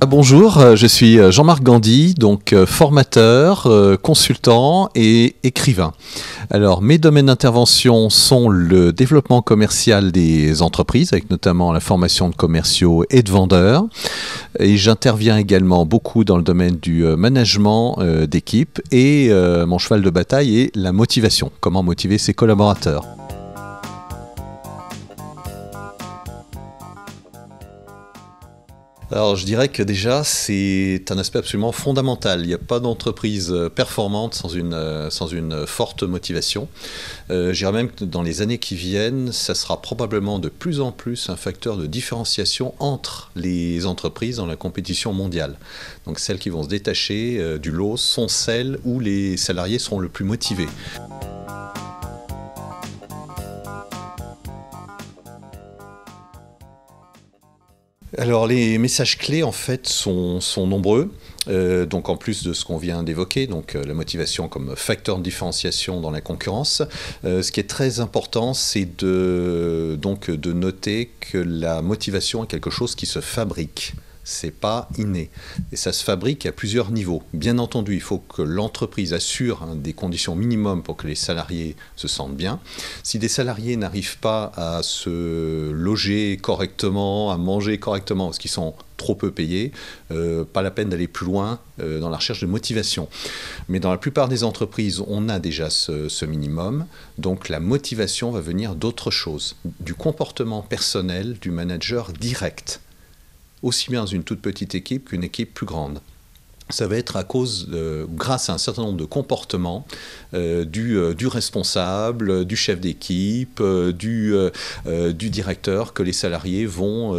Bonjour, je suis Jean-Marc Gandy, donc formateur, consultant et écrivain. Alors, mes domaines d'intervention sont le développement commercial des entreprises, avec notamment la formation de commerciaux et de vendeurs. Et j'interviens également beaucoup dans le domaine du management d'équipe et mon cheval de bataille est la motivation. Comment motiver ses collaborateurs ? Alors, je dirais que déjà, c'est un aspect absolument fondamental. Il n'y a pas d'entreprise performante sans une forte motivation. Je dirais même que dans les années qui viennent, ça sera probablement de plus en plus un facteur de différenciation entre les entreprises dans la compétition mondiale. Donc, celles qui vont se détacher du lot sont celles où les salariés seront le plus motivés. Alors les messages clés en fait sont nombreux, donc en plus de ce qu'on vient d'évoquer, donc la motivation comme facteur de différenciation dans la concurrence, ce qui est très important c'est de noter que la motivation est quelque chose qui se fabrique. C'est pas inné. Et ça se fabrique à plusieurs niveaux. Bien entendu, il faut que l'entreprise assure des conditions minimum pour que les salariés se sentent bien. Si des salariés n'arrivent pas à se loger correctement, à manger correctement, parce qu'ils sont trop peu payés, pas la peine d'aller plus loin dans la recherche de motivation. Mais dans la plupart des entreprises, on a déjà ce minimum. Donc la motivation va venir d'autre chose, du comportement personnel du manager direct, aussi bien dans une toute petite équipe qu'une équipe plus grande. Ça va être grâce à un certain nombre de comportements du responsable, du chef d'équipe, du directeur, que les salariés vont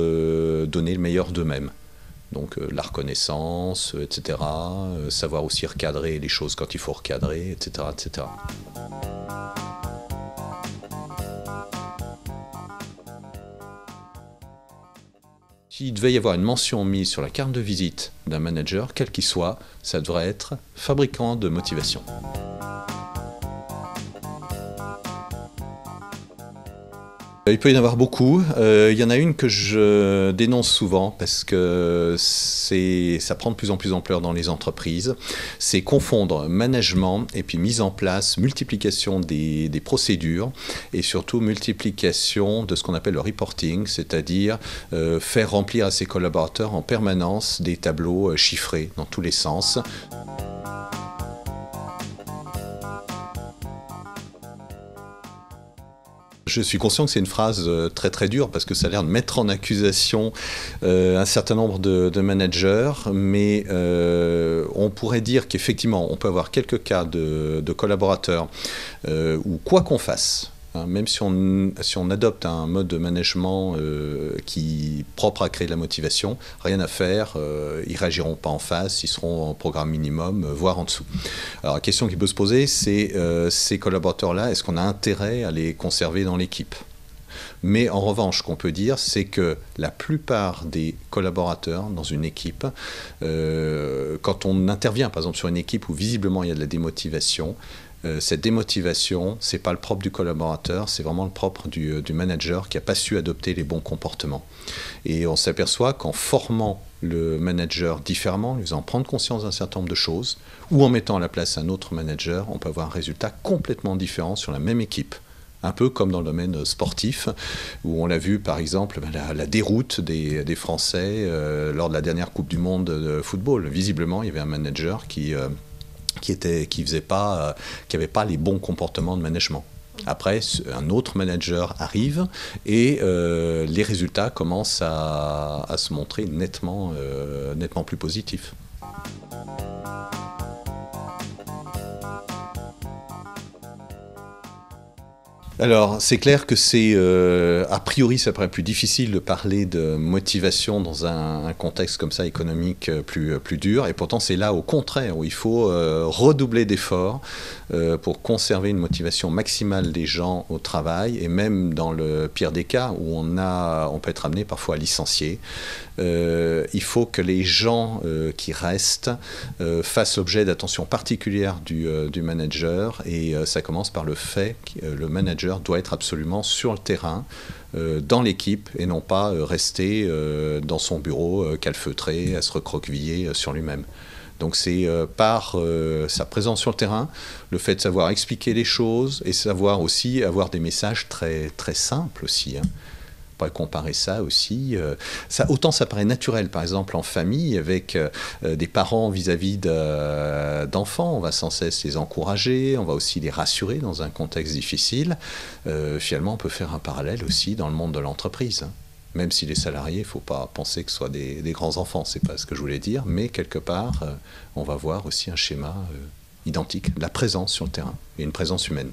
donner le meilleur d'eux-mêmes. Donc la reconnaissance, etc., savoir aussi recadrer les choses quand il faut recadrer, etc., etc. S'il devait y avoir une mention mise sur la carte de visite d'un manager, quel qu'il soit, ça devrait être fabricant de motivation. Il peut y en avoir beaucoup. Il y en a une que je dénonce souvent parce que ça prend de plus en plus d'ampleur dans les entreprises. C'est confondre management et puis mise en place, multiplication des procédures et surtout multiplication de ce qu'on appelle le reporting, c'est-à-dire faire remplir à ses collaborateurs en permanence des tableaux chiffrés dans tous les sens. Je suis conscient que c'est une phrase très très dure parce que ça a l'air de mettre en accusation un certain nombre de managers, mais on pourrait dire qu'effectivement on peut avoir quelques cas de collaborateurs où quoi qu'on fasse, même si on adopte un mode de management qui est propre à créer de la motivation, rien à faire, ils ne réagiront pas en face, ils seront en programme minimum, voire en dessous. Alors la question qui peut se poser, c'est ces collaborateurs-là, est-ce qu'on a intérêt à les conserver dans l'équipe ? Mais en revanche, ce qu'on peut dire, c'est que la plupart des collaborateurs dans une équipe, quand on intervient par exemple sur une équipe où visiblement il y a de la démotivation, cette démotivation, ce n'est pas le propre du collaborateur, c'est vraiment le propre du manager qui n'a pas su adopter les bons comportements. Et on s'aperçoit qu'en formant le manager différemment, en lui faisant prendre conscience d'un certain nombre de choses, ou en mettant à la place un autre manager, on peut avoir un résultat complètement différent sur la même équipe. Un peu comme dans le domaine sportif, où on l'a vu par exemple la déroute des Français lors de la dernière Coupe du Monde de football. Visiblement, il y avait un manager qui n'avait pas les bons comportements de management. Après, un autre manager arrive et les résultats commencent à se montrer nettement plus positifs. Alors, c'est clair que a priori, ça paraît plus difficile de parler de motivation dans un contexte comme ça économique plus dur. Et pourtant, c'est là, au contraire, où il faut redoubler d'efforts pour conserver une motivation maximale des gens au travail. Et même dans le pire des cas, où on peut être amené parfois à licencier, il faut que les gens qui restent fassent l'objet d'attention particulière du manager. Et ça commence par le fait que le manager manager doit être absolument sur le terrain, dans l'équipe, et non pas rester dans son bureau calfeutré, à se recroqueviller sur lui-même. Donc c'est par sa présence sur le terrain, le fait de savoir expliquer les choses et savoir aussi avoir des messages très, très simples aussi. On pourrait comparer ça aussi. Autant ça paraît naturel, par exemple, en famille, avec des parents vis-à-vis d'enfants. On va sans cesse les encourager, on va aussi les rassurer dans un contexte difficile. Finalement, on peut faire un parallèle aussi dans le monde de l'entreprise. Même si les salariés, il ne faut pas penser que ce soient des grands enfants, ce n'est pas ce que je voulais dire, mais quelque part, on va voir aussi un schéma identique, de la présence sur le terrain et une présence humaine.